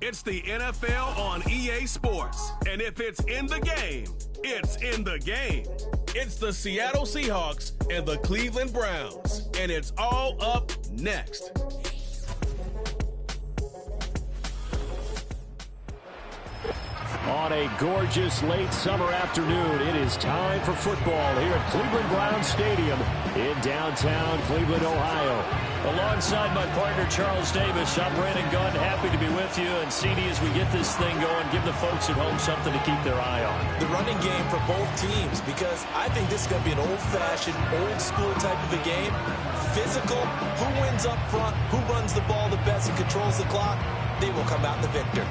It's the NFL on EA Sports. And if it's in the game, it's in the game. It's the Seattle Seahawks and the Cleveland Browns. And it's all up next. On a gorgeous late summer afternoon, it is time for football here at Cleveland Browns Stadium in downtown Cleveland, Ohio. Alongside my partner, Charles Davis, I'm Brandon Gunn, happy to be with you. And CD, as we get this thing going, give the folks at home something to keep their eye on. The running game for both teams, because I think this is going to be an old-fashioned, old-school type of a game. Physical, who wins up front, who runs the ball the best and controls the clock, they will come out the victor.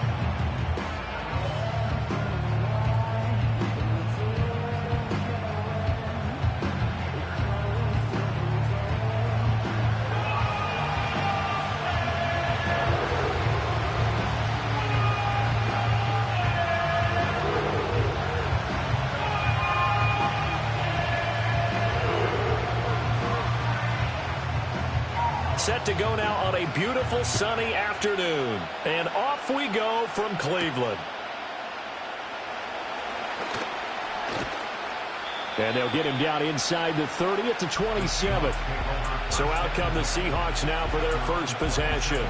Set to go now on a beautiful sunny afternoon. And off we go from Cleveland. And they'll get him down inside the 30 at the 27. So out come the Seahawks now for their first possession.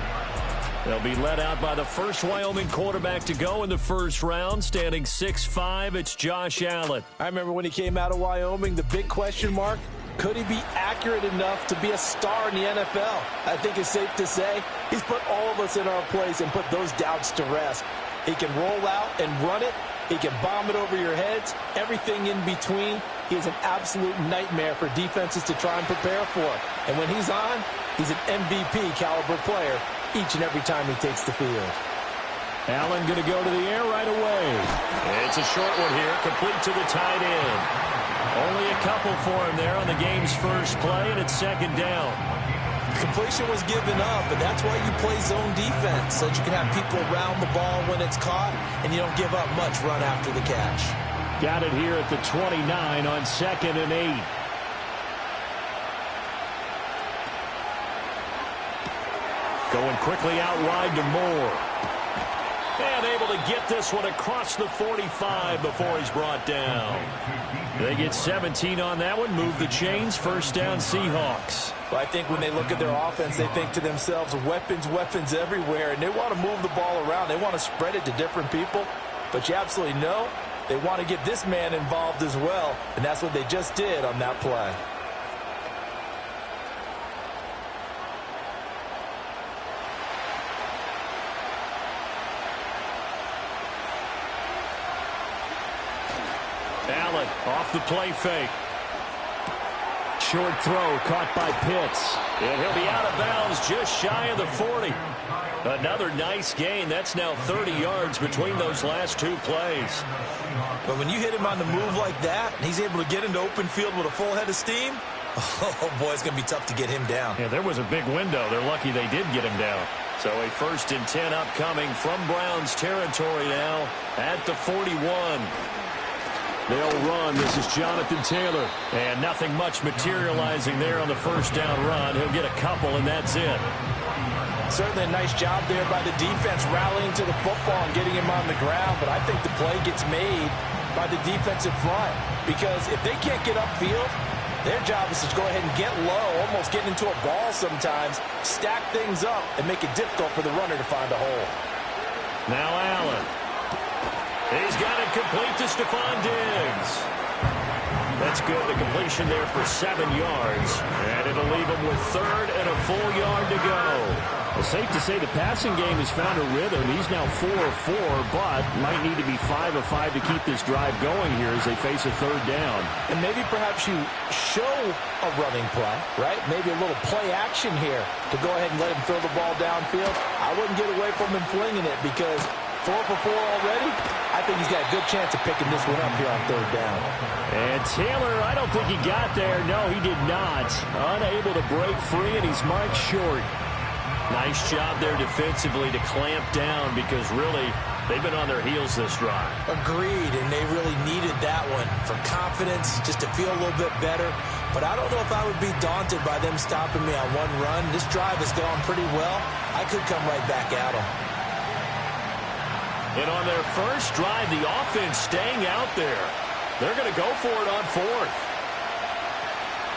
They'll be led out by the first Wyoming quarterback to go in the first round, standing 6'5". It's Josh Allen. I remember when he came out of Wyoming, the big question mark, could he be accurate enough to be a star in the NFL? I think it's safe to say he's put all of us in our place and put those doubts to rest. He can roll out and run it. He can bomb it over your heads. Everything in between. He is an absolute nightmare for defenses to try and prepare for. And when he's on, he's an MVP caliber player each and every time he takes the field. Allen going to go to the air right away. It's a short one here, complete to the tight end. Only a couple for him there on the game's first play, and it's second down. Completion was given up, and that's why you play zone defense, so that you can have people around the ball when it's caught, and you don't give up much run after the catch. Got it here at the 29 on 2nd and 8. Going quickly out wide to Moore. And able to get this one across the 45 before he's brought down. They get 17 on that one, move the chains, first down Seahawks. Well, I think when they look at their offense, they think to themselves, weapons, weapons everywhere, and they want to move the ball around. They want to spread it to different people, but you absolutely know they want to get this man involved as well, and that's what they just did on that play. Allen off the play fake. Short throw caught by Pitts. And he'll be out of bounds just shy of the 40. Another nice gain. That's now 30 yards between those last two plays. But when you hit him on the move like that, and he's able to get into open field with a full head of steam, oh boy, it's going to be tough to get him down. Yeah, there was a big window. They're lucky they did get him down. So a 1st and 10 upcoming from Browns territory now at the 41. They'll run. This is Jonathan Taylor. And nothing much materializing there on the first down run. He'll get a couple, and that's it. Certainly a nice job there by the defense rallying to the football and getting him on the ground. But I think the play gets made by the defensive front. Because if they can't get upfield, their job is to go ahead and get low, almost get into a ball sometimes, stack things up, and make it difficult for the runner to find a hole. Now Allen. He's got it complete to Stephon Diggs. That's good. The completion there for 7 yards. And it'll leave him with 3rd and a full yard to go. Well, safe to say the passing game has found a rhythm. He's now 4 of 4, but might need to be 5 of 5 to keep this drive going here as they face a 3rd down. And maybe perhaps you show a running play, right? Maybe a little play action here to go ahead and let him throw the ball downfield. I wouldn't get away from him flinging it because 4 for 4 already. I think he's got a good chance of picking this one up here on 3rd down. And Taylor, I don't think he got there. No, he did not. Unable to break free, and he's marked short. Nice job there defensively to clamp down because really they've been on their heels this drive. Agreed, and they really needed that one for confidence, just to feel a little bit better. But I don't know if I would be daunted by them stopping me on one run. This drive has gone pretty well. I could come right back at them. And on their first drive, the offense staying out there. They're going to go for it on fourth.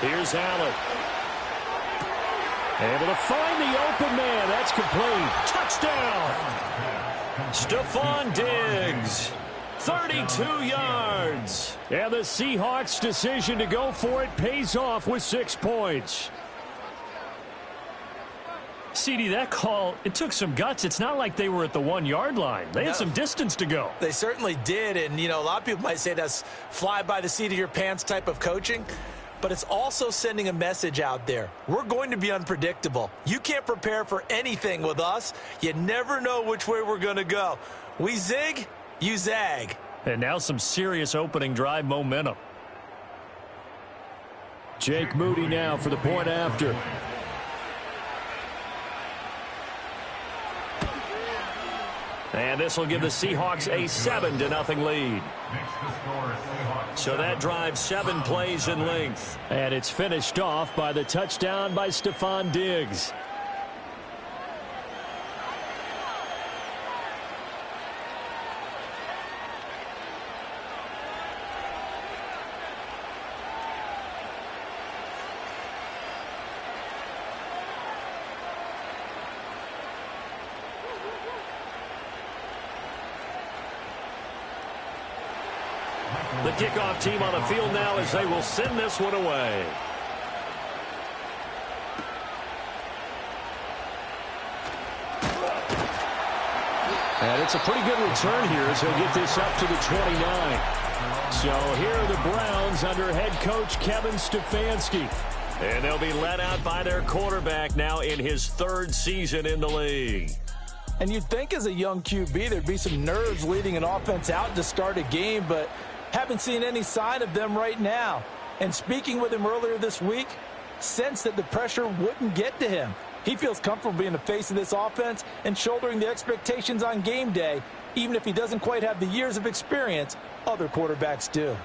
Here's Allen. Able to find the open man. That's complete. Touchdown. Stephon Diggs. 32 yards. And the Seahawks' decision to go for it pays off with 6 points. CD, that call, it took some guts. It's not like they were at the 1-yard line. They had some distance to go. They certainly did, and, you know, a lot of people might say that's fly by the seat of your pants type of coaching, but it's also sending a message out there. We're going to be unpredictable. You can't prepare for anything with us. You never know which way we're going to go. We zig, you zag. And now some serious opening drive momentum. Jake Moody now for the point after. And this will give the Seahawks a 7-0 lead. So that drive 7 plays in length. And it's finished off by the touchdown by Stephon Diggs. The kickoff team on the field now as they will send this one away. And it's a pretty good return here as he'll get this up to the 29. So here are the Browns under head coach Kevin Stefanski. And they'll be led out by their quarterback now in his 3rd season in the league. And you'd think as a young QB there'd be some nerves leading an offense out to start a game, but haven't seen any sign of them right now. And speaking with him earlier this week, sensed that the pressure wouldn't get to him. He feels comfortable being the face of this offense and shouldering the expectations on game day, even if he doesn't quite have the years of experience other quarterbacks do.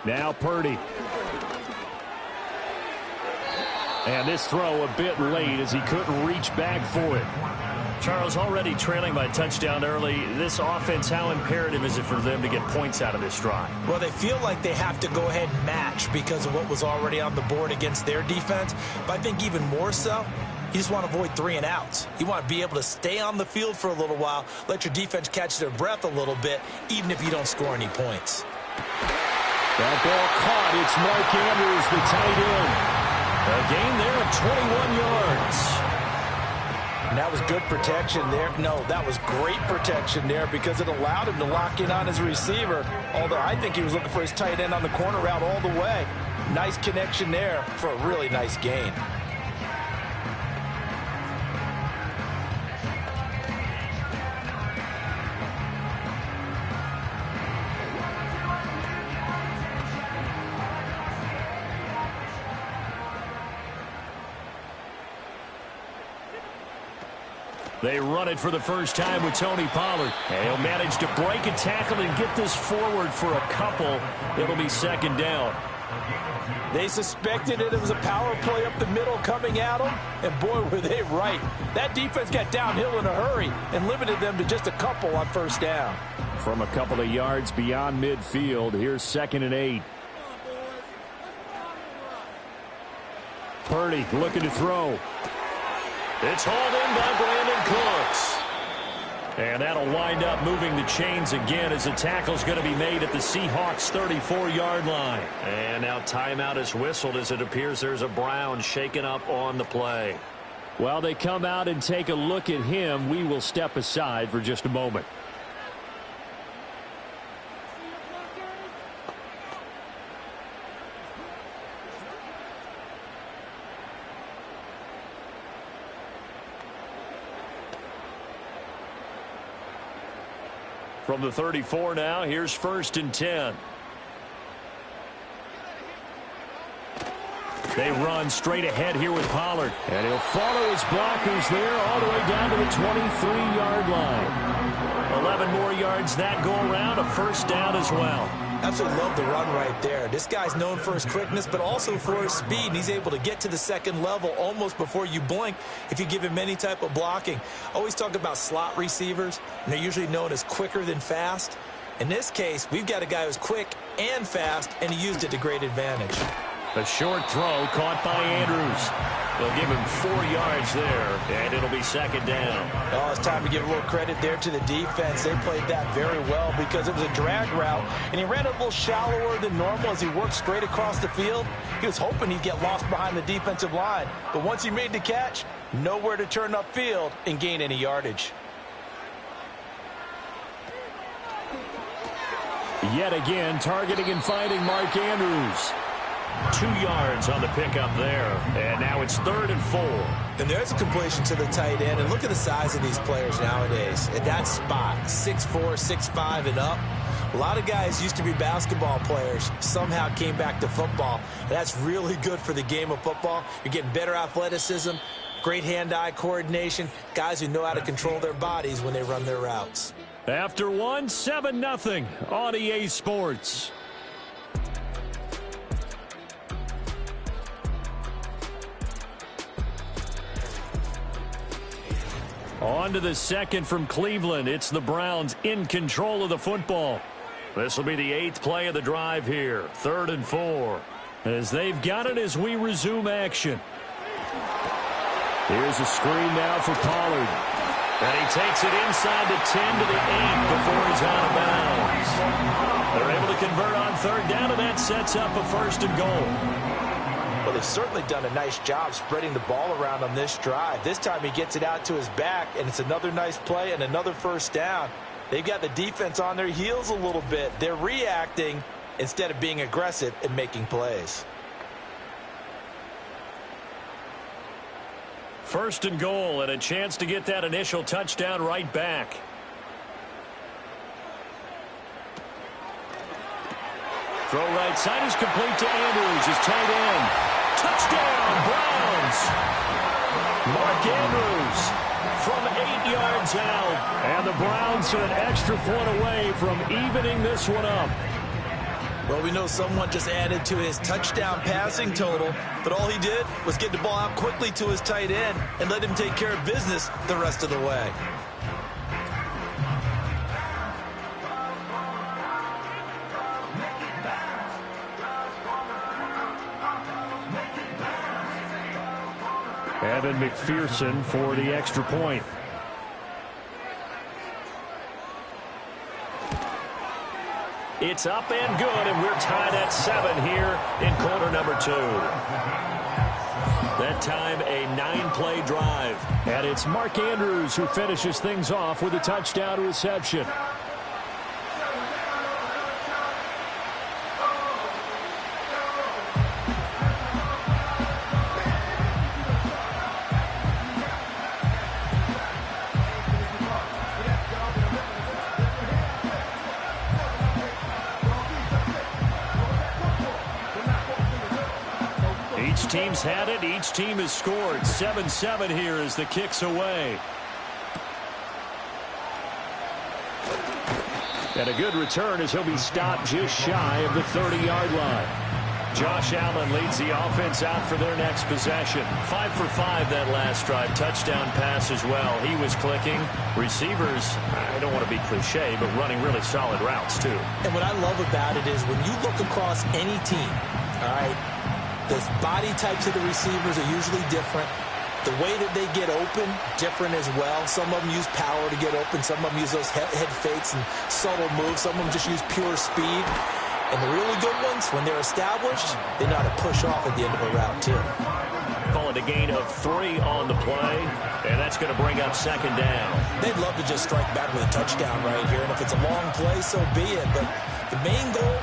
Now Purdy. And this throw a bit late as he couldn't reach back for it. Charles, already trailing by touchdown early. This offense, how imperative is it for them to get points out of this drive? Well, they feel like they have to go ahead and match because of what was already on the board against their defense. But I think even more so, you just want to avoid 3 and outs. You want to be able to stay on the field for a little while, let your defense catch their breath a little bit, even if you don't score any points. That ball caught. It's Mark Andrews, the tight end. A gain there of 21 yards. And that was good protection there. No, that was great protection there because it allowed him to lock in on his receiver. Although I think he was looking for his tight end on the corner route all the way. Nice connection there for a really nice gain. They run it for the first time with Tony Pollard. And he'll manage to break a tackle and get this forward for a couple. It'll be 2nd down. They suspected it was a power play up the middle coming at them, and boy, were they right. That defense got downhill in a hurry and limited them to just a couple on 1st down. From a couple of yards beyond midfield, here's 2nd and 8. Purdy looking to throw. It's hauled in by Brandon Cooks. And that'll wind up moving the chains again as the tackle's going to be made at the Seahawks' 34-yard line. And now timeout is whistled as it appears there's a Brown shaken up on the play. While they come out and take a look at him, we will step aside for just a moment. From the 34 now, here's 1st and 10. They run straight ahead here with Pollard. And he'll follow his blockers there all the way down to the 23-yard line. 11 more yards that go around, a 1st down as well. Absolutely love the run right there. This guy's known for his quickness, but also for his speed. And he's able to get to the second level almost before you blink if you give him any type of blocking. Always talk about slot receivers, and they're usually known as quicker than fast. In this case, we've got a guy who's quick and fast, and he used it to great advantage. A short throw caught by Andrews. They'll give him 4 yards there, and it'll be second down. Oh, it's time to give a little credit there to the defense. They played that very well because it was a drag route, and he ran a little shallower than normal as he worked straight across the field. He was hoping he'd get lost behind the defensive line, but once he made the catch, nowhere to turn upfield and gain any yardage. Yet again, targeting and finding Mark Andrews. 2 yards on the pickup there, and now it's 3rd and 4. And there's a completion to the tight end, and look at the size of these players nowadays. At that spot, 6'4", 6'5", and up. A lot of guys used to be basketball players, somehow came back to football. And that's really good for the game of football. You're getting better athleticism, great hand-eye coordination, guys who know how to control their bodies when they run their routes. After one, 7-0 on EA Sports. On to the second from Cleveland. It's the Browns in control of the football. This will be the 8th play of the drive here. 3rd and 4. As they've got it as we resume action. Here's a screen now for Pollard. And he takes it inside the 10 to the 8 before he's out of bounds. They're able to convert on 3rd down, and that sets up a 1st and goal. Well, they've certainly done a nice job spreading the ball around on this drive. This time he gets it out to his back, and it's another nice play and another 1st down. They've got the defense on their heels a little bit. They're reacting instead of being aggressive and making plays. 1st and goal, and a chance to get that initial touchdown right back. Throw right side is complete to Andrews, his tight end. Touchdown, Browns! Mark Andrews from 8 yards out. And the Browns are an extra point away from evening this one up. Well, we know someone just added to his touchdown passing total, but all he did was get the ball out quickly to his tight end and let him take care of business the rest of the way. Evan McPherson for the extra point. It's up and good, and we're tied at 7 here in quarter number 2. That time, a 9-play drive. And it's Mark Andrews who finishes things off with a touchdown reception. Each team's had it. Each team has scored. 7-7 here as the kick's away. And a good return as he'll be stopped just shy of the 30-yard line. Josh Allen leads the offense out for their next possession. 5 for 5 that last drive. Touchdown pass as well. He was clicking. Receivers, I don't want to be cliche, but running really solid routes too. And what I love about it is when you look across any team, all right, the body types of the receivers are usually different. The way that they get open, different as well. Some of them use power to get open. Some of them use those head fakes and subtle moves. Some of them just use pure speed. And the really good ones, when they're established, they know how to push off at the end of a route, too. Call it a gain of 3 on the play, and that's going to bring up 2nd down. They'd love to just strike back with a touchdown right here, and if it's a long play, so be it. But the main goal,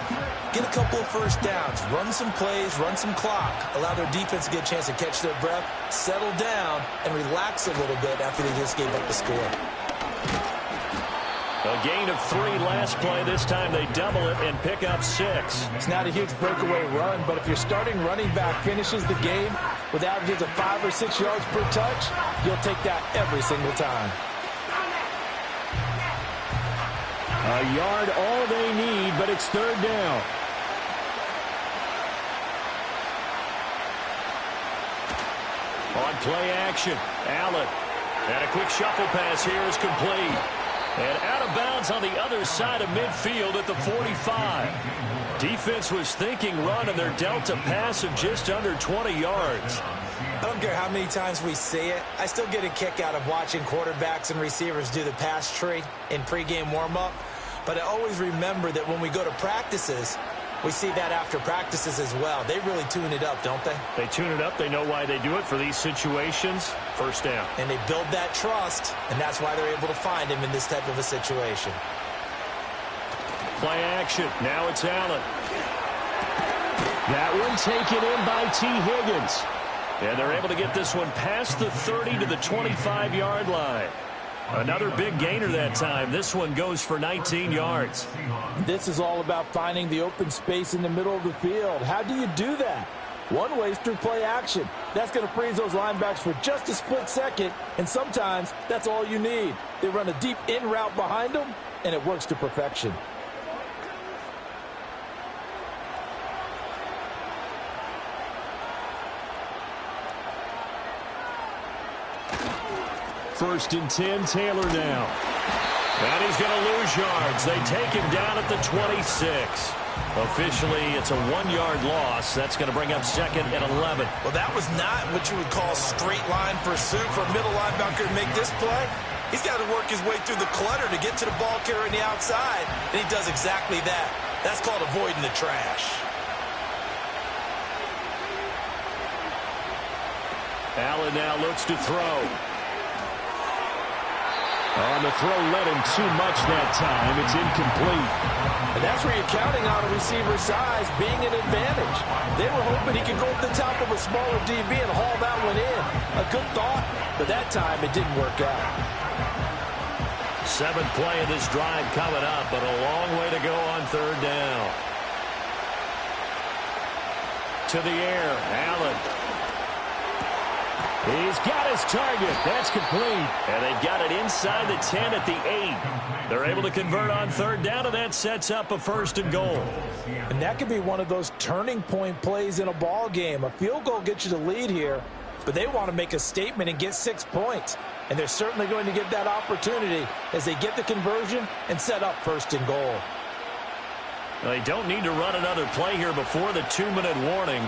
get a couple of 1st downs, run some plays, run some clock, allow their defense to get a chance to catch their breath, settle down, and relax a little bit after they just gave up the score. A gain of 3 last play. This time they double it and pick up 6. It's not a huge breakaway run, but if your starting running back finishes the game with averages of 5 or 6 yards per touch, you'll take that every single time. A yard all they need, but it's third down. On play action, Allen. And a quick shuffle pass here is complete. And out of bounds on the other side of midfield at the 45. Defense was thinking run, and they're dealt a pass of just under 20 yards. I don't care how many times we see it. I still get a kick out of watching quarterbacks and receivers do the pass tree in pregame warm-up. But I always remember that when we go to practices, we see that after practices as well. They really tune it up, don't they? They tune it up. They know why they do it for these situations. First down. And they build that trust, and that's why they're able to find him in this type of a situation. Play action. Now it's Allen. That one taken in by T. Higgins. And they're able to get this one past the 30 to the 25-yard line. Another big gainer that time. This one goes for 19 yards. This is all about finding the open space in the middle of the field. How do you do that? One way is through play action. That's going to freeze those linebacks for just a split second, and sometimes that's all you need. They run a deep in route behind them, and it works to perfection. First and 10, Taylor now. And he's going to lose yards. They take him down at the 26. Officially, it's a 1-yard loss. That's going to bring up second and 11. Well, that was not what you would call straight line pursuit for a middle linebacker to make this play. He's got to work his way through the clutter to get to the ball carrier on the outside, and he does exactly that. That's called avoiding the trash. Allen now looks to throw. On the throw led him too much that time. It's incomplete. And that's where you're counting on a receiver's size being an advantage. They were hoping he could go up the top of a smaller DB and haul that one in. A good thought, but that time it didn't work out. Seventh play of this drive coming up, but a long way to go on third down. To the air, Allen. He's got his target. That's complete. And they've got it inside the 10 at the 8. They're able to convert on third down, and that sets up a first and goal. And that could be one of those turning point plays in a ball game. A field goal gets you the lead here, but they want to make a statement and get 6 points. And they're certainly going to get that opportunity as they get the conversion and set up first and goal. They don't need to run another play here before the 2-minute warning.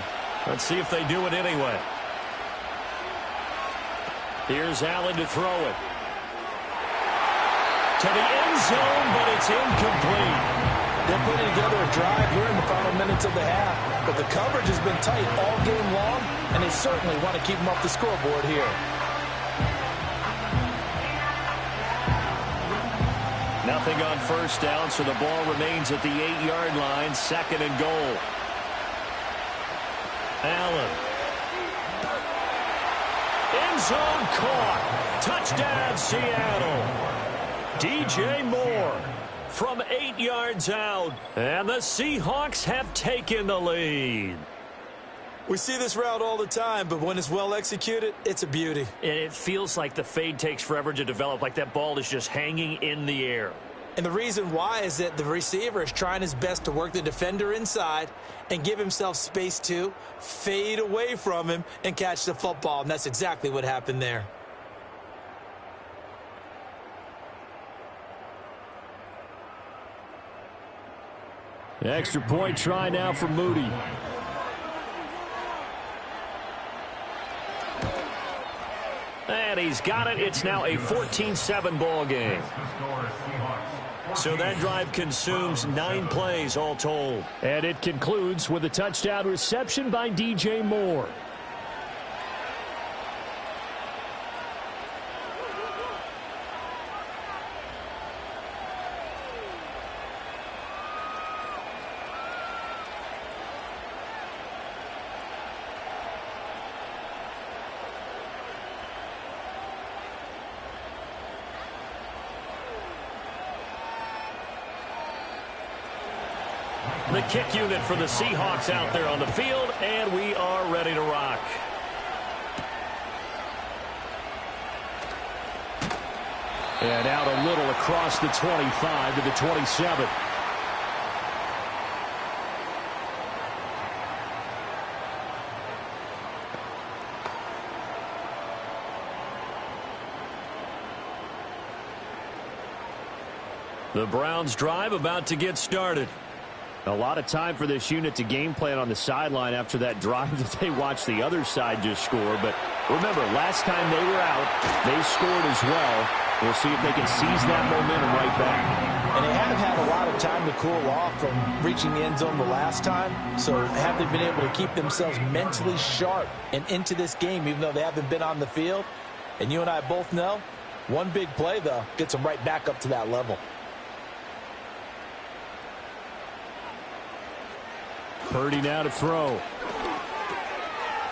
Let's see if they do it anyway. Here's Allen to throw it. To the end zone, but it's incomplete. They're putting together a drive here in the final minutes of the half, but the coverage has been tight all game long, and they certainly want to keep them off the scoreboard here. Nothing on first down, so the ball remains at the 8-yard line, second and goal. Allen. End zone caught. Touchdown, Seattle. DJ Moore from 8 yards out. And the Seahawks have taken the lead. We see this route all the time, but when it's well executed, it's a beauty. And it feels like the fade takes forever to develop, like that ball is just hanging in the air. And the reason why is that the receiver is trying his best to work the defender inside and give himself space to fade away from him and catch the football. And that's exactly what happened there. Extra point try now for Moody. And he's got it. It's now a 14-7 ball game. So that drive consumes 9 plays all told. And it concludes with a touchdown reception by DJ Moore. The kick unit for the Seahawks out there on the field, and we are ready to rock. And out a little across the 25 to the 27. The Browns drive about to get started. A lot of time for this unit to game plan on the sideline after that drive that they watched the other side just score. But remember, last time they were out, they scored as well. We'll see if they can seize that momentum right back. And they have had a lot of time to cool off from reaching the end zone the last time. So have they been able to keep themselves mentally sharp and into this game, even though they haven't been on the field? And you and I both know, one big play, though, gets them right back up to that level. Purdy now to throw.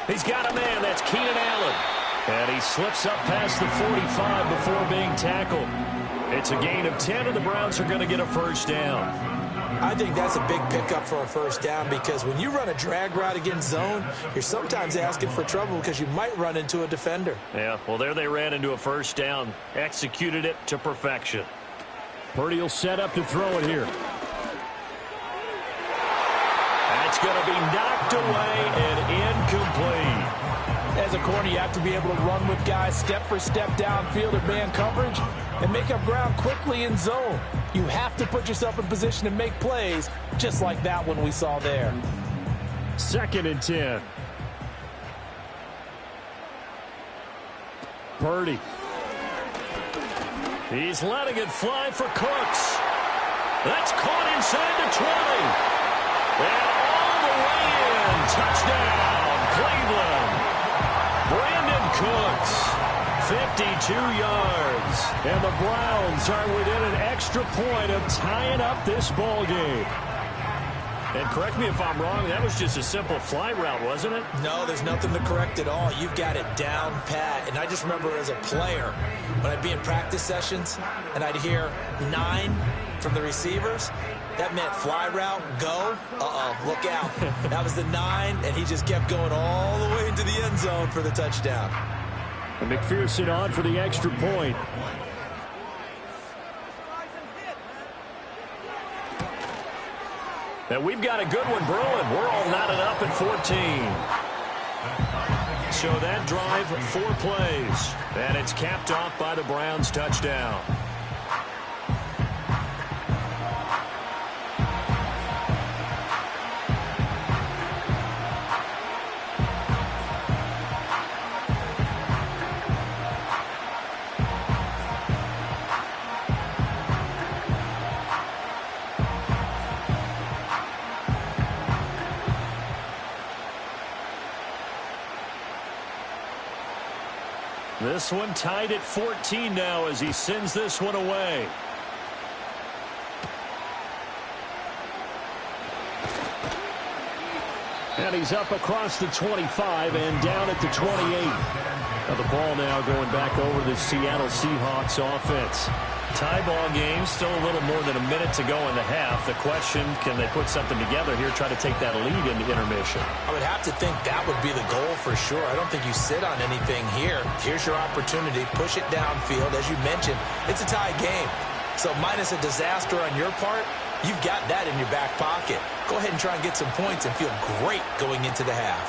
He's got a man. That's Kalen Allen. And he slips up past the 45 before being tackled. It's a gain of 10, and the Browns are going to get a first down. I think that's a big pickup for a first down because when you run a drag route against zone, you're sometimes asking for trouble because you might run into a defender. Yeah, well, there they ran into a first down. Executed it to perfection. Purdy will set up to throw it here. That's going to be knocked away and incomplete. As a corner, you have to be able to run with guys step for step downfield or man coverage and make up ground quickly in zone. You have to put yourself in position to make plays just like that one we saw there. 2nd and 10. Purdy. He's letting it fly for Cooks. That's caught inside the 20. And all the way in. Touchdown, Cleveland. Brandon Cooks, 52 yards. And the Browns are within an extra point of tying up this ball game. And correct me if I'm wrong, that was just a simple fly route, wasn't it? No, there's nothing to correct at all. You've got it down pat. And I just remember as a player, when I'd be in practice sessions and I'd hear 9 from the receivers, that meant fly route, go, look out. That was the 9, and he just kept going all the way into the end zone for the touchdown. And McPherson on for the extra point. And we've got a good one brewing. We're all knotted up at 14. So that drive, 4 plays. And it's capped off by the Browns' touchdown. This one tied at 14 now as he sends this one away. And he's up across the 25 and down at the 28. Now the ball now going back over the Seattle Seahawks offense. Tie ball game, still a little more than a minute to go in the half. The question, can they put something together here, try to take that lead into intermission? I would have to think that would be the goal for sure. I don't think you sit on anything here. Here's your opportunity. Push it downfield. As you mentioned, it's a tie game. So minus a disaster on your part, you've got that in your back pocket. Go ahead and try and get some points and feel great going into the half.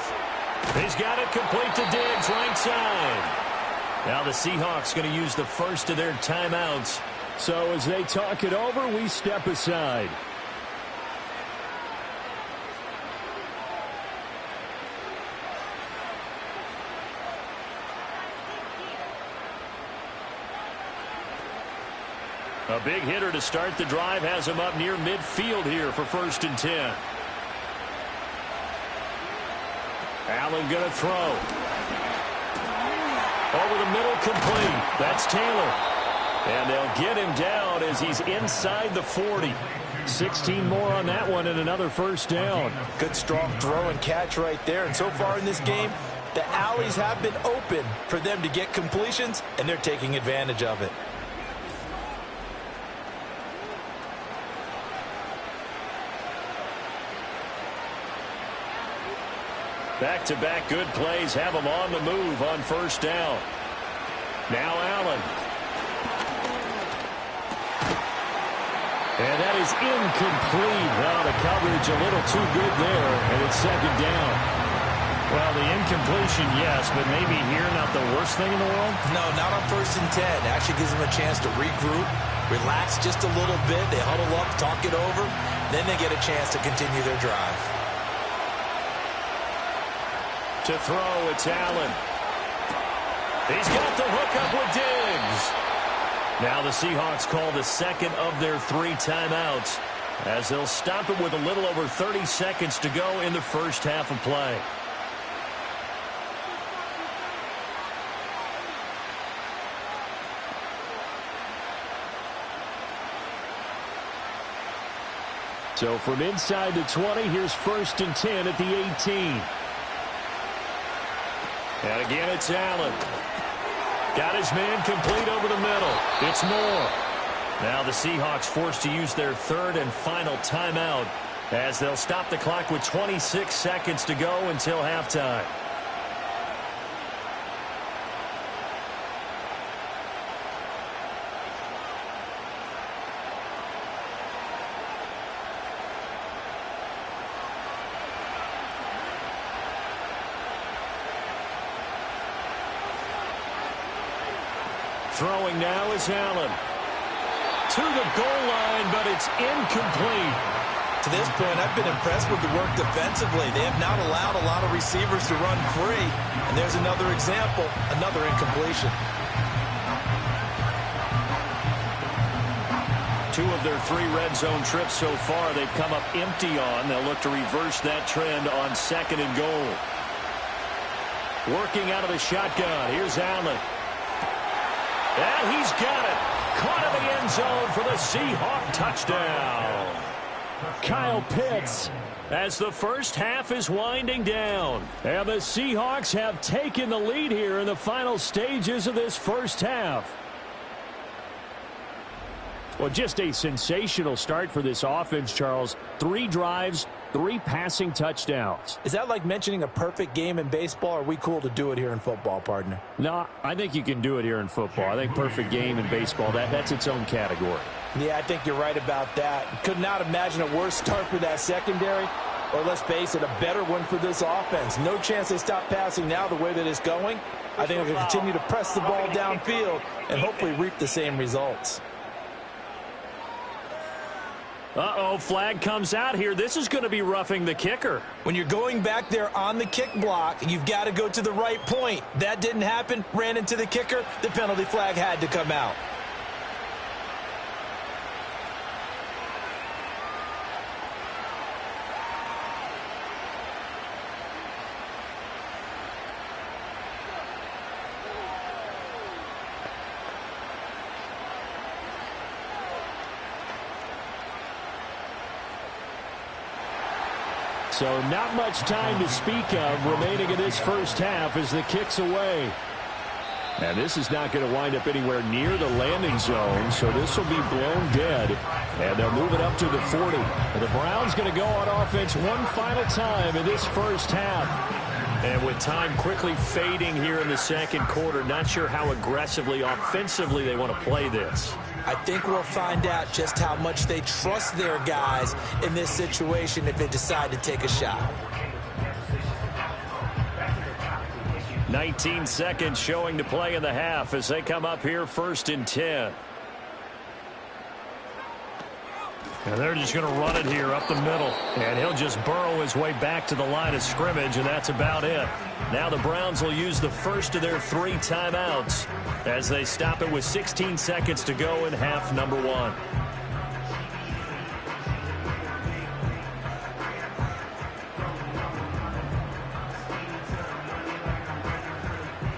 He's got it complete to Diggs, right side. Now the Seahawks going to use the first of their timeouts. So as they talk it over, we step aside. A big hitter to start the drive has him up near midfield here for 1st and 10. Allen going to throw. Over the middle, complete. That's Taylor. And they'll get him down as he's inside the 40. 16 more on that one and another first down. Good strong throw and catch right there. And so far in this game, the alleys have been open for them to get completions, and they're taking advantage of it. Back-to-back good plays have them on the move on first down. Now Allen. And that is incomplete. Well, the coverage a little too good there, and it's second down. Well, the incompletion, yes, but maybe here not the worst thing in the world? No, not on 1st and 10. Actually gives them a chance to regroup, relax just a little bit. They huddle up, talk it over. Then they get a chance to continue their drive. To throw, it's Allen. He's got the hook up with Diggs. Now the Seahawks call the second of their 3 timeouts as they'll stop it with a little over 30 seconds to go in the first half of play. So from inside the 20, here's 1st and 10 at the 18. And again, it's Allen. Got his man complete over the middle. It's Moore. Now the Seahawks forced to use their 3rd and final timeout as they'll stop the clock with 26 seconds to go until halftime. Throwing now is Allen. To the goal line, but it's incomplete. To this point, I've been impressed with the work defensively. They have not allowed a lot of receivers to run free. And there's another example, another incompletion. 2 of their 3 red zone trips so far they've come up empty on. They'll look to reverse that trend on 2nd and goal. Working out of the shotgun. Here's Allen. And he's got it. Caught in the end zone for the Seahawk touchdown. Kyle Pitts. As the first half is winding down. And the Seahawks have taken the lead here in the final stages of this first half. Well, just a sensational start for this offense, Charles. 3 drives, 3 passing touchdowns. Is that like mentioning a perfect game in baseball? Or are we cool to do it here in football, partner? No, I think you can do it here in football. I think perfect game in baseball, that's its own category. Yeah, I think you're right about that. Could not imagine a worse start for that secondary, or let's face it, a better one for this offense. No chance they stop passing now the way that it's going. I think they'll continue to press the ball downfield and hopefully reap the same results. Uh-oh, flag comes out here. This is going to be roughing the kicker. When you're going back there on the kick block, you've got to go to the right point. That didn't happen. Ran into the kicker. The penalty flag had to come out. So not much time to speak of remaining in this first half as the kick's away. And this is not going to wind up anywhere near the landing zone, so this will be blown dead. And they'll move it up to the 40. And the Browns going to go on offense one final time in this first half. And with time quickly fading here in the second quarter, not sure how aggressively, offensively they want to play this. I think we'll find out just how much they trust their guys in this situation if they decide to take a shot. 19 seconds showing to play in the half as they come up here 1st and 10. And they're just going to run it here up the middle. And he'll just burrow his way back to the line of scrimmage, and that's about it. Now the Browns will use the first of their 3 timeouts as they stop it with 16 seconds to go in half number 1.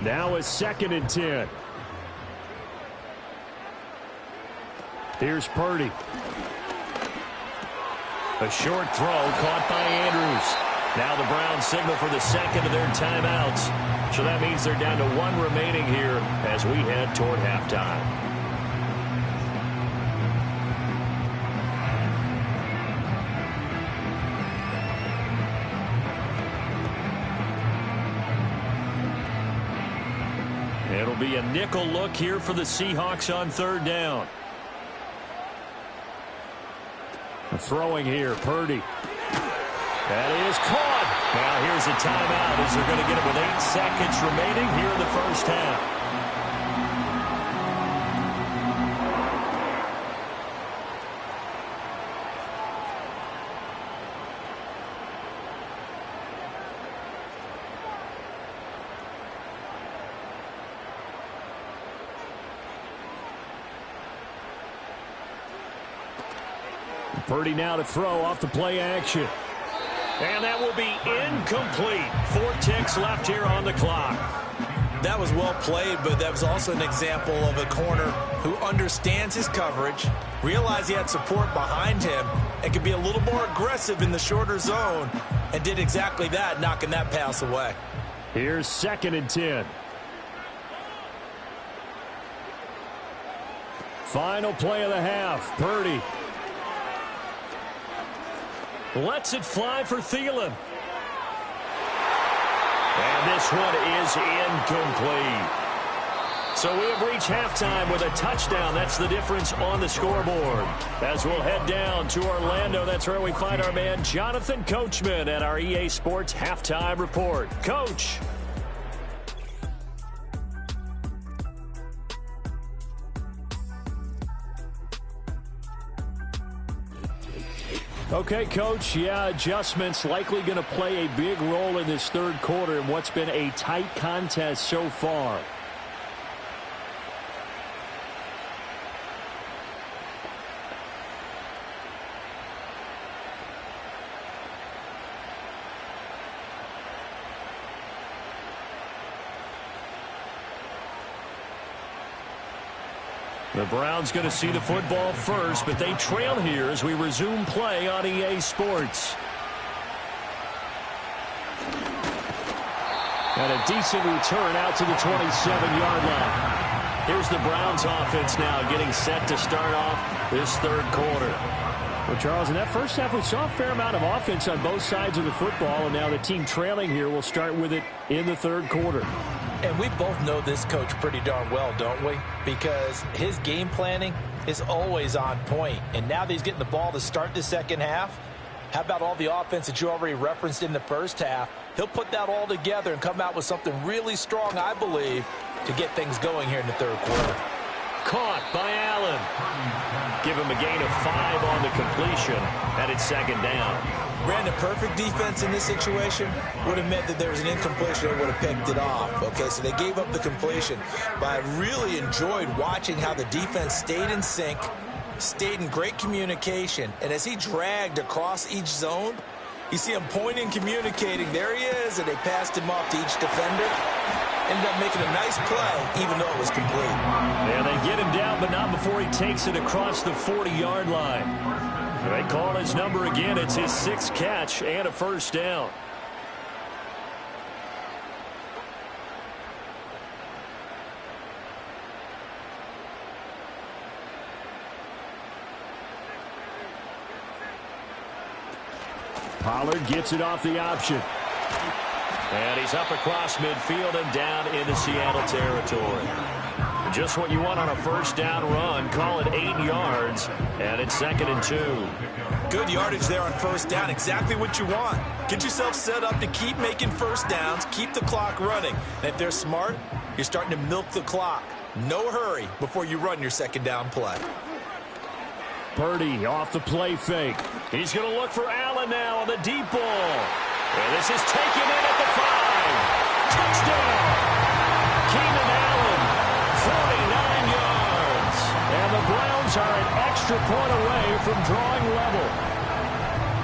Now a 2nd and 10. Here's Purdy. A short throw caught by Andrews. Now the Browns signal for the second of their timeouts. So that means they're down to 1 remaining here as we head toward halftime. It'll be a nickel look here for the Seahawks on 3rd down. Throwing here, Purdy. That is caught. Now here's a timeout as they're going to get it with 8 seconds remaining here in the first half. Purdy now to throw off the play action. And that will be incomplete. 4 ticks left here on the clock. That was well played, but that was also an example of a corner who understands his coverage, realized he had support behind him, and could be a little more aggressive in the shorter zone, and did exactly that, knocking that pass away. Here's 2nd and 10. Final play of the half. Purdy lets it fly for Thielen. And this one is incomplete. So we have reached halftime with a touchdown. That's the difference on the scoreboard. As we'll head down to Orlando, that's where we find our man Jonathan Coachman at our EA Sports Halftime Report. Coach. Okay, Coach, adjustments likely going to play a big role in this third quarter in what's been a tight contest so far. The Browns going to see the football first, but they trail here as we resume play on EA Sports. And a decent return out to the 27-yard line. Here's the Browns offense now getting set to start off this third quarter. Well, Charles, in that first half, we saw a fair amount of offense on both sides of the football, and now the team trailing here will start with it in the third quarter. And we both know this coach pretty darn well, don't we? Because his game planning is always on point. And now that he's getting the ball to start the second half, how about all the offense that you already referenced in the first half? He'll put that all together and come out with something really strong, I believe, to get things going here in the third quarter. Caught by Allen. Give him a gain of 5 on the completion, and it's 2nd down. Ran the perfect defense in this situation would have meant that there was an incompletion. They would have picked it off. Okay, so they gave up the completion. But I really enjoyed watching how the defense stayed in sync, stayed in great communication. And as he dragged across each zone, you see him pointing, communicating. There he is, and they passed him off to each defender. Ended up making a nice play, even though it was complete. Yeah, they get him down, but not before he takes it across the 40-yard line. They call his number again. It's his 6th catch and a first down. Pollard gets it off the option. And he's up across midfield and down into Seattle territory. Just what you want on a first down run. Call it 8 yards, and it's 2nd and 2. Good yardage there on first down. Exactly what you want. Get yourself set up to keep making first downs, keep the clock running. And if they're smart, you're starting to milk the clock. No hurry before you run your second down play. Purdy off the play fake. He's going to look for Allen now on the deep ball. And this is taken in at the 5. Touchdown! Keenan Allen, 49 yards. And the Browns are an extra point away from drawing level.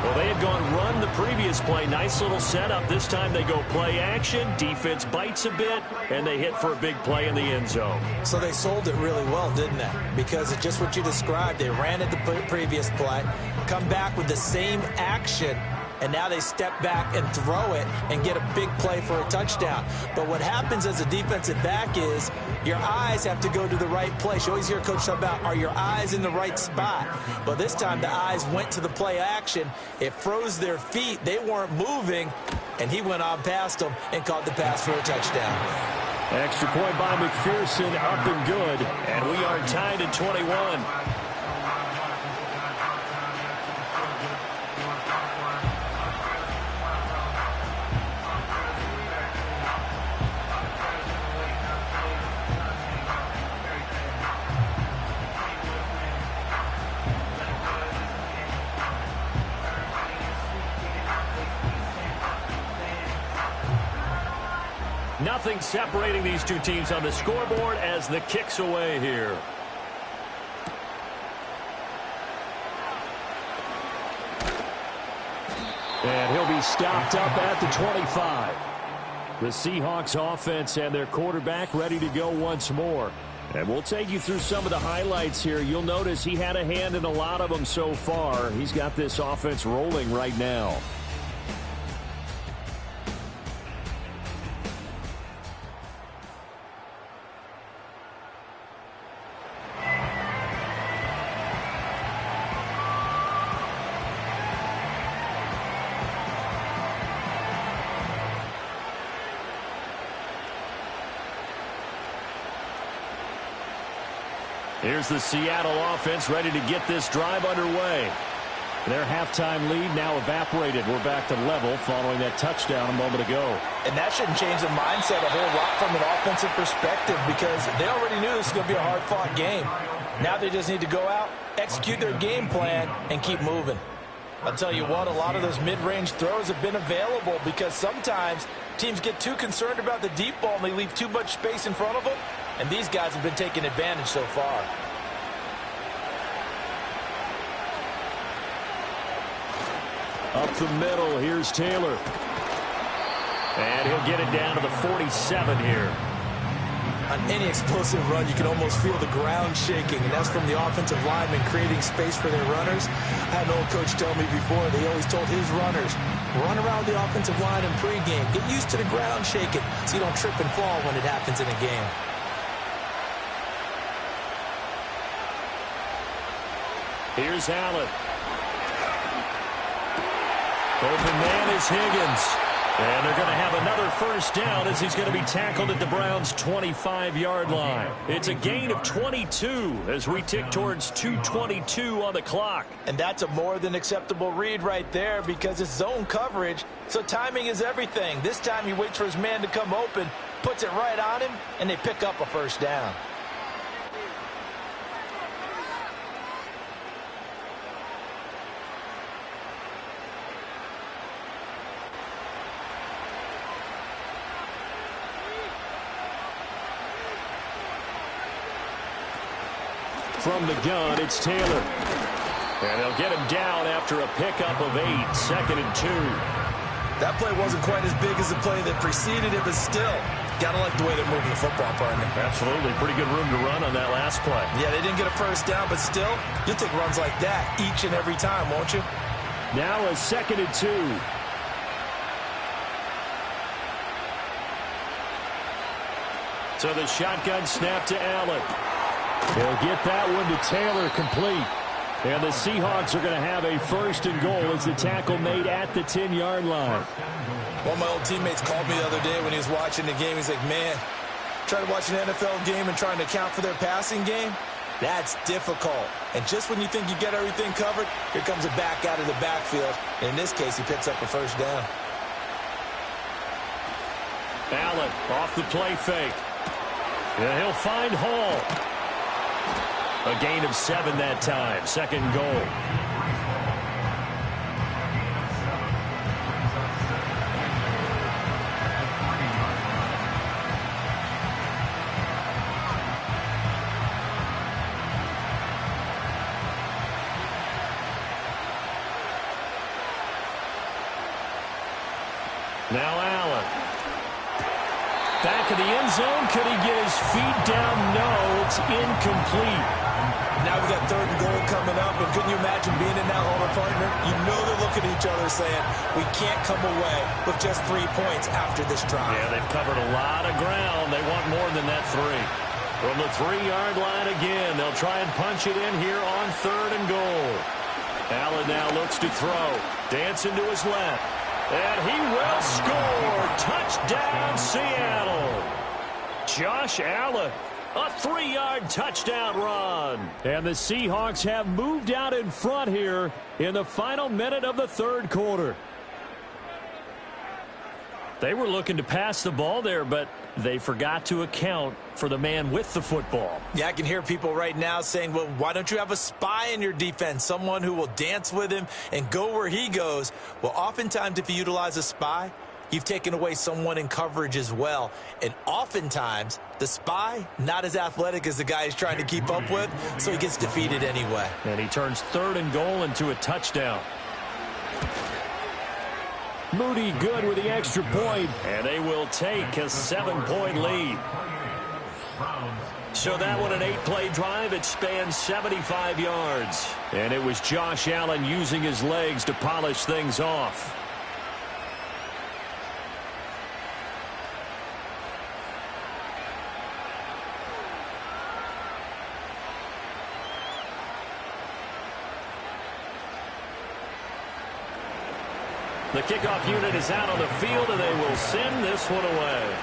Well, they had gone run the previous play. Nice little setup. This time they go play action. Defense bites a bit, and they hit for a big play in the end zone. So they sold it really well, didn't they? Because it's just what you described. They ran it the previous play, come back with the same action, and now they step back and throw it and get a big play for a touchdown. But what happens as a defensive back is your eyes have to go to the right place. You always hear Coach talk about, are your eyes in the right spot? But this time the eyes went to the play action. It froze their feet. They weren't moving, and he went on past them and caught the pass for a touchdown. Extra point by McPherson, up and good. And we are tied at 21. Nothing separating these two teams on the scoreboard as the kick's away here. And he'll be stopped up at the 25. The Seahawks offense and their quarterback ready to go once more. And we'll take you through some of the highlights here. You'll notice he had a hand in a lot of them so far. He's got this offense rolling right now. Here's the Seattle offense ready to get this drive underway. Their halftime lead now evaporated. We're back to level following that touchdown a moment ago. And that shouldn't change the mindset a whole lot from an offensive perspective because they already knew this was going to be a hard-fought game. Now they just need to go out, execute their game plan, and keep moving. I'll tell you what, a lot of those mid-range throws have been available because sometimes teams get too concerned about the deep ball and they leave too much space in front of them. And these guys have been taking advantage so far. Up the middle, here's Taylor. And he'll get it down to the 47 here. On any explosive run, you can almost feel the ground shaking, and that's from the offensive linemen creating space for their runners. I had an old coach tell me before, they always told his runners, run around the offensive line in pregame. Get used to the ground shaking so you don't trip and fall when it happens in a game. Here's Allen. Open man is Higgins. And they're going to have another first down as he's going to be tackled at the Browns' 25-yard line. It's a gain of 22 as we tick towards 2:22 on the clock. And that's a more than acceptable read right there because it's zone coverage, so timing is everything. This time he waits for his man to come open, puts it right on him, and they pick up a first down. From the gun, it's Taylor. And they'll get him down after a pickup of 8, 2nd and 2. That play wasn't quite as big as the play that preceded it, but still, gotta like the way they're moving the football, partner. Absolutely. Pretty good room to run on that last play. Yeah, they didn't get a first down, but still, you'll take runs like that each and every time, won't you? Now a 2nd and 2. So the shotgun snap to Allen. He'll get that one to Taylor complete. And the Seahawks are going to have a 1st and goal as the tackle made at the 10-yard line. One of my old teammates called me the other day when he was watching the game. He's like, man, trying to watch an NFL game and trying to account for their passing game, that's difficult. And just when you think you get everything covered, here comes a back out of the backfield. And in this case, he picks up a first down. Allen off the play fake. And he'll find Hall. A gain of 7 that time. 2nd goal. Now Allen. Back in the end zone. Could he get his feet down? No, it's incomplete. Now we got 3rd and goal coming up, and couldn't you imagine being in that huddle, partner? You know they're looking at each other saying, we can't come away with just 3 points after this drive. Yeah, they've covered a lot of ground. They want more than that 3. From the 3-yard line again, they'll try and punch it in here on 3rd and goal. Allen now looks to throw. Dancing to his left. And he will score. Touchdown, Seattle. Josh Allen. A 3-yard touchdown run. And the Seahawks have moved out in front here in the final minute of the 3rd quarter. They were looking to pass the ball there, but they forgot to account for the man with the football. Yeah, I can hear people right now saying, well, why don't you have a spy in your defense, someone who will dance with him and go where he goes? Well, oftentimes if you utilize a spy, you've taken away someone in coverage as well. And oftentimes, the spy, not as athletic as the guy he's trying to keep up with, so he gets defeated anyway. And he turns 3rd and goal into a touchdown. Moody good with the extra point, and they will take a 7-point lead. So that one, an 8-play drive. It spans 75 yards. And it was Josh Allen using his legs to polish things off. The kickoff unit is out on the field, and they will send this one away.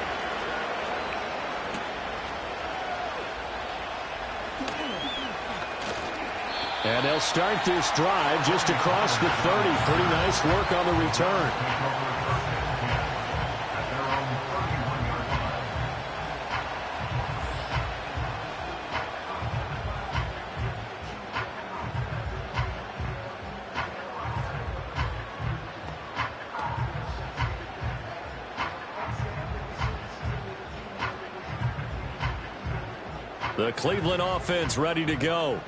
And they'll start this drive just across the 30. Pretty nice work on the return. The Cleveland offense ready to go.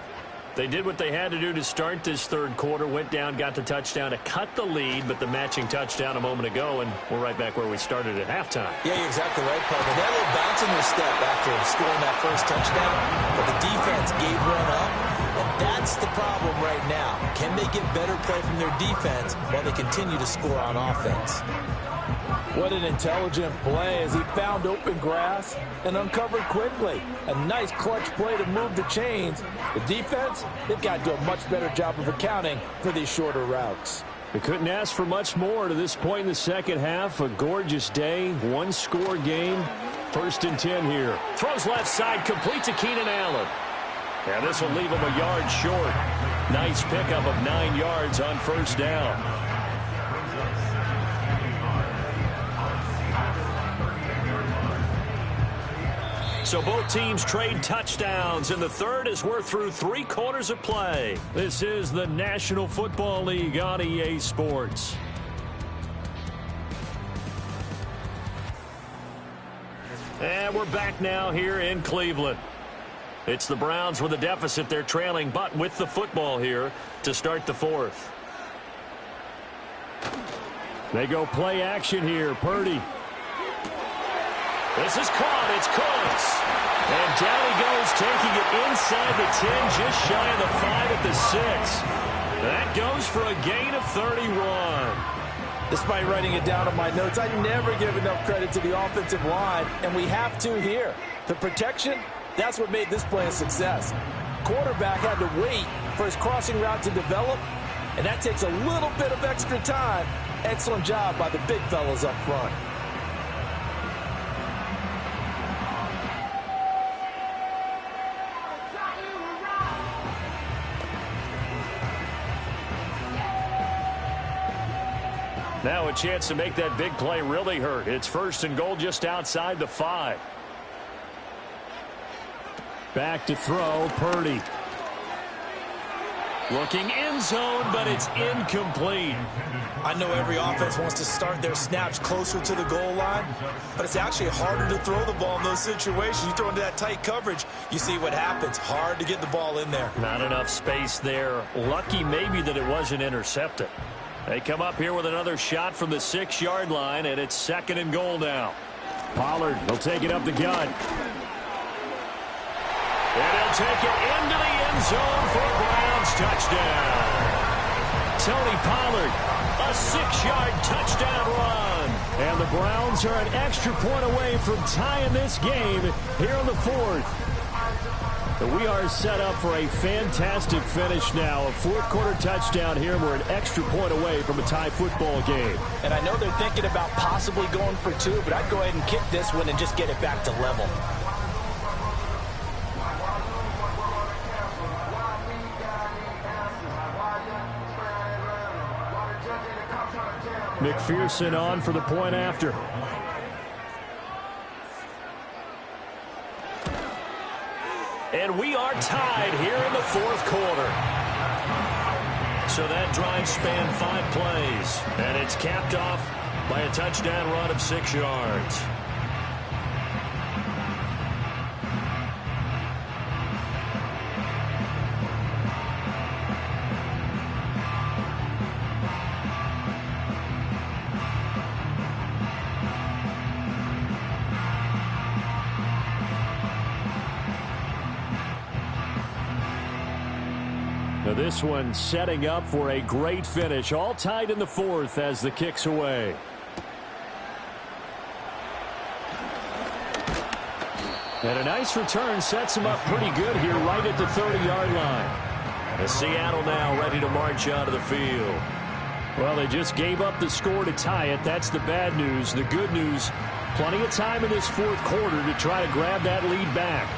They did what they had to do to start this 3rd quarter. Went down, got the touchdown to cut the lead, but the matching touchdown a moment ago, and we're right back where we started at halftime. Yeah, you're exactly right, Paul. They had a little bounce in their step after scoring that first touchdown, but the defense gave one up, and that's the problem right now. Can they get better play from their defense while they continue to score on offense? What an intelligent play as he found open grass and uncovered quickly. A nice clutch play to move the chains. The defense, they've got to do a much better job of accounting for these shorter routes. We couldn't ask for much more to this point in the second half. A gorgeous day, 1-score game. 1st and 10 here. Throws left side, complete to Keenan Allen. And this will leave him a yard short. Nice pickup of 9 yards on 1st down. So both teams trade touchdowns, and the 3rd as we're through 3 quarters of play. This is the National Football League on EA Sports. And we're back now here in Cleveland. It's the Browns with a deficit. They're trailing, but with the football here to start the 4th. They go play action here. Purdy. This is caught. It's close. And down he goes, taking it inside the 10, just shy of the 5 at the 6. That goes for a gain of 31. Despite writing it down on my notes, I never give enough credit to the offensive line, and we have to here. The protection, that's what made this play a success. Quarterback had to wait for his crossing route to develop, and that takes a little bit of extra time. Excellent job by the big fellas up front. Now a chance to make that big play really hurt. It's 1st and goal just outside the 5. Back to throw, Purdy. Looking end zone, but it's incomplete. I know every offense wants to start their snaps closer to the goal line, but it's actually harder to throw the ball in those situations. You throw into that tight coverage, you see what happens. Hard to get the ball in there. Not enough space there. Lucky maybe that it wasn't intercepted. They come up here with another shot from the 6-yard line, and it's 2nd and goal now. Pollard will take it up the gut. And he'll take it into the end zone for a Browns touchdown. Tony Pollard, a 6-yard touchdown run. And the Browns are an extra point away from tying this game here in the 4th. We are set up for a fantastic finish now. A 4th quarter touchdown here. We're an extra point away from a tie football game. And I know they're thinking about possibly going for 2, but I'd go ahead and kick this one and just get it back to level. McPherson on for the point after. And we are tied here in the 4th quarter. So that drive spanned 5 plays. And it's capped off by a touchdown run of 6 yards. Now this one setting up for a great finish. All tied in the fourth as the kick's away. And a nice return sets him up pretty good here right at the 30-yard line. And Seattle now ready to march out of the field. Well, they just gave up the score to tie it. That's the bad news. The good news, plenty of time in this fourth quarter to try to grab that lead back.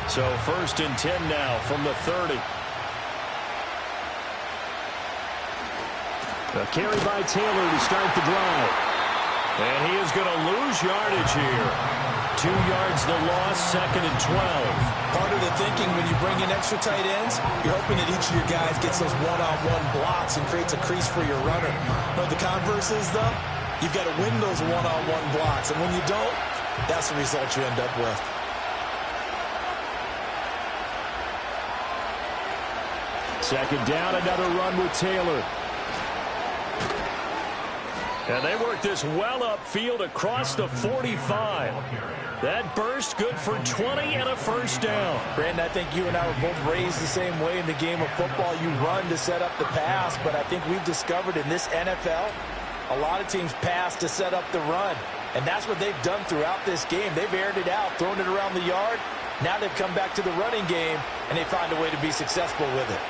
So 1st and 10 now from the 30. A carry by Taylor to start the drive. And he is going to lose yardage here. 2 yards the loss, 2nd and 12. Part of the thinking when you bring in extra tight ends, you're hoping that each of your guys gets those one-on-one blocks and creates a crease for your runner. But the converse is, though, you've got to win those one-on-one blocks. And when you don't, that's the result you end up with. Second down, another run with Taylor. And they work this well upfield across the 45. That burst good for 20 and a first down. Brandon, I think you and I were both raised the same way in the game of football. You run to set up the pass, but I think we've discovered in this NFL, a lot of teams pass to set up the run. And that's what they've done throughout this game. They've aired it out, thrown it around the yard. Now they've come back to the running game, and they find a way to be successful with it.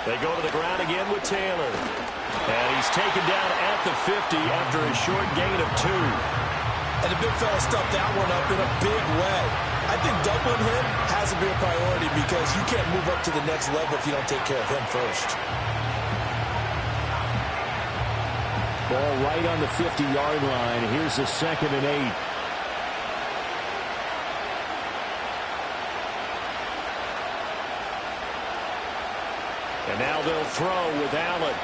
They go to the ground again with Taylor. And he's taken down at the 50 after a short gain of 2. And the big fella stuffed that one up in a big way. I think doubling him has to be a priority because you can't move up to the next level if you don't take care of him first. Ball right on the 50-yard line. Here's a 2nd and 8. And now they'll throw with Allen.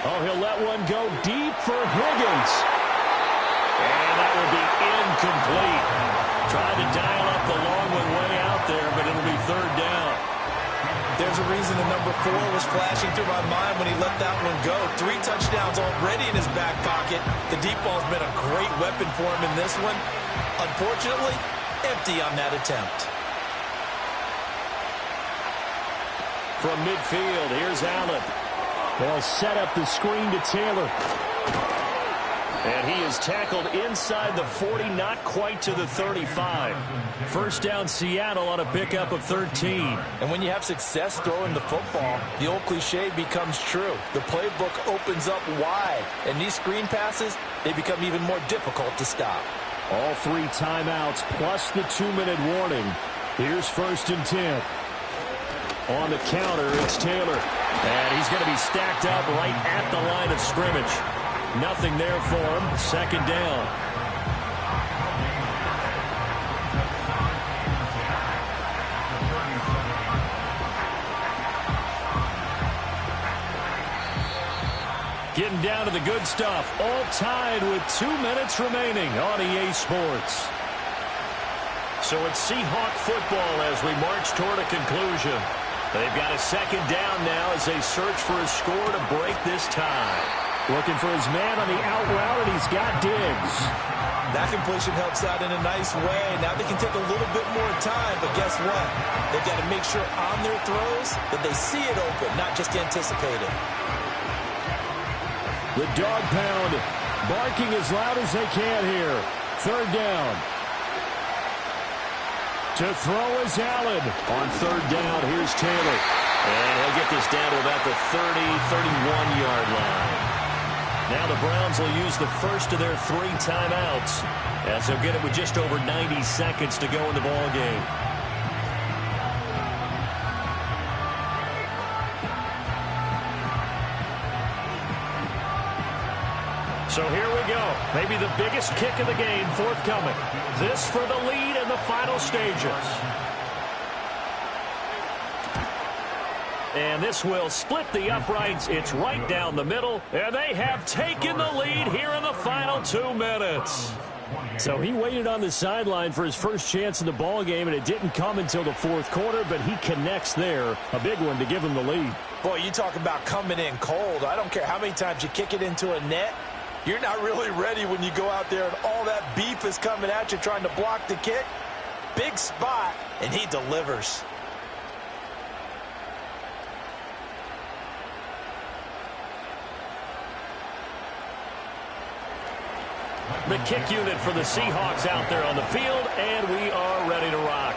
Oh, he'll let one go deep for Higgins. And that will be incomplete. Tried to dial up the long one way out there, but it'll be 3rd down. There's a reason the number 4 was flashing through my mind when he let that one go. 3 touchdowns already in his back pocket. The deep ball's been a great weapon for him in this one. Unfortunately, empty on that attempt. From midfield, here's Allen. They'll set up the screen to Taylor. And he is tackled inside the 40, not quite to the 35. First down Seattle on a pickup of 13. And when you have success throwing the football, the old cliche becomes true. The playbook opens up wide. And these screen passes, they become even more difficult to stop. All 3 timeouts plus the 2-minute warning. Here's 1st and 10. On the counter, it's Taylor. And he's going to be stacked up right at the line of scrimmage. Nothing there for him. 2nd down. Getting down to the good stuff. All tied with 2 minutes remaining on EA Sports. So it's Seahawk football as we march toward a conclusion. They've got a 2nd down now as they search for a score to break this tie. Looking for his man on the out route, and he's got Diggs. That completion helps out in a nice way. Now they can take a little bit more time, but guess what? They've got to make sure on their throws that they see it open, not just anticipate it. The dog pound barking as loud as they can here. 3rd down. To throw is Allen. On 3rd down, here's Taylor. And he'll get this down to about the 30, 31-yard line. Now the Browns will use the first of their 3 timeouts as they'll get it with just over 90 seconds to go in the ball game. So here we go. Maybe the biggest kick of the game forthcoming. This for the lead in the final stages. And this will split the uprights. It's right down the middle. And they have taken the lead here in the final 2 minutes. So he waited on the sideline for his first chance in the ball game, and it didn't come until the fourth quarter, but he connects there. A big one to give him the lead. Boy, you talk about coming in cold. I don't care how many times you kick it into a net. You're not really ready when you go out there and all that beef is coming at you trying to block the kick. Big spot, and he delivers. The kick unit for the Seahawks out there on the field, and we are ready to rock.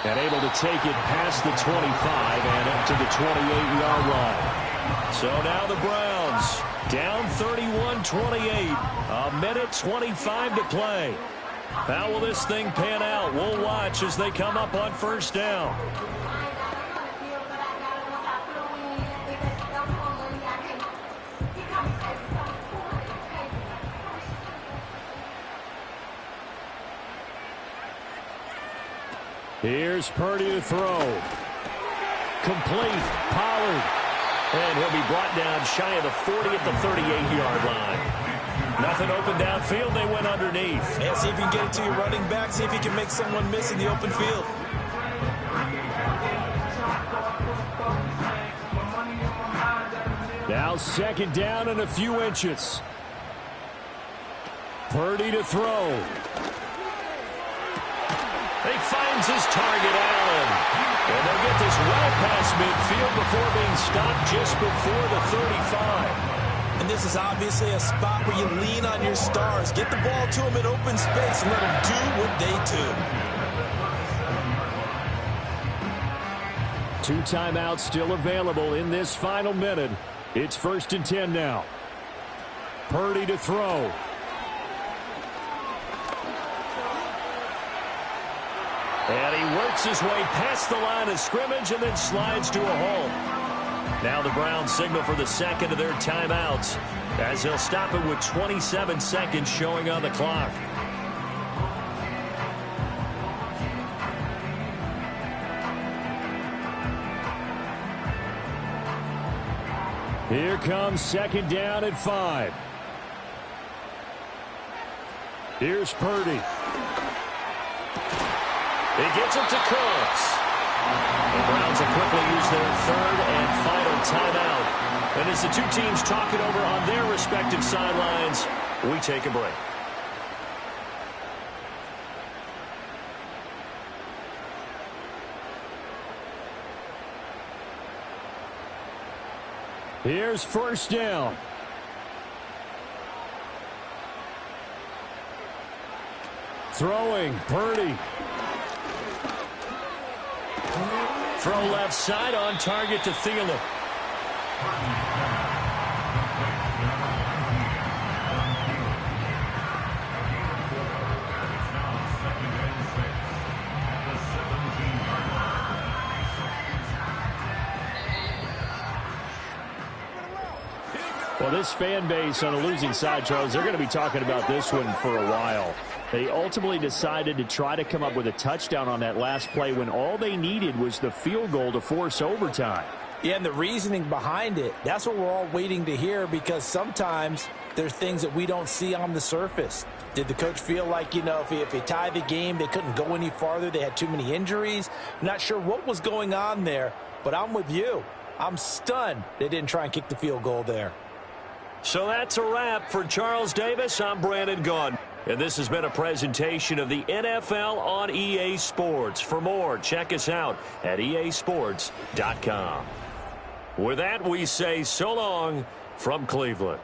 And able to take it past the 25 and up to the 28-yard line. So now the Browns down 31-28. A minute 25 to play. How will this thing pan out? We'll watch as they come up on first down. Here's Purdy to throw. Complete. Pollard. And he'll be brought down shy of the 40 at the 38-yard line. Nothing open downfield. They went underneath. Yeah, see if you can get it to your running back. See if you can make someone miss in the open field. Now second down and a few inches. Purdy to throw. He finds his target, Allen. And they'll get this well past midfield before being stopped just before the 35. And this is obviously a spot where you lean on your stars. Get the ball to them in open space and let them do what they do. 2 timeouts still available in this final minute. It's 1st and 10 now. Purdy to throw. And he works his way past the line of scrimmage and then slides to a hole. Now the Browns signal for the second of their timeouts as they'll stop it with 27 seconds showing on the clock. Here comes second down at 5. Here's Purdy. He gets it to Cooks. The Browns will quickly use their third and final timeout. And as the two teams talk it over on their respective sidelines, we take a break. Here's first down. Throwing, Purdy. Throw left side on target to Thielen. Well, this fan base on a losing side, Charles, they're going to be talking about this one for a while. They ultimately decided to try to come up with a touchdown on that last play when all they needed was the field goal to force overtime. Yeah, and the reasoning behind it, that's what we're all waiting to hear, because sometimes there's things that we don't see on the surface. Did the coach feel like, if he tied the game, they couldn't go any farther, they had too many injuries? I'm not sure what was going on there, but I'm with you. I'm stunned they didn't try and kick the field goal there. So that's a wrap for Charles Davis. I'm Brandon Gaudin. And this has been a presentation of the NFL on EA Sports. For more, check us out at easports.com. With that, we say so long from Cleveland.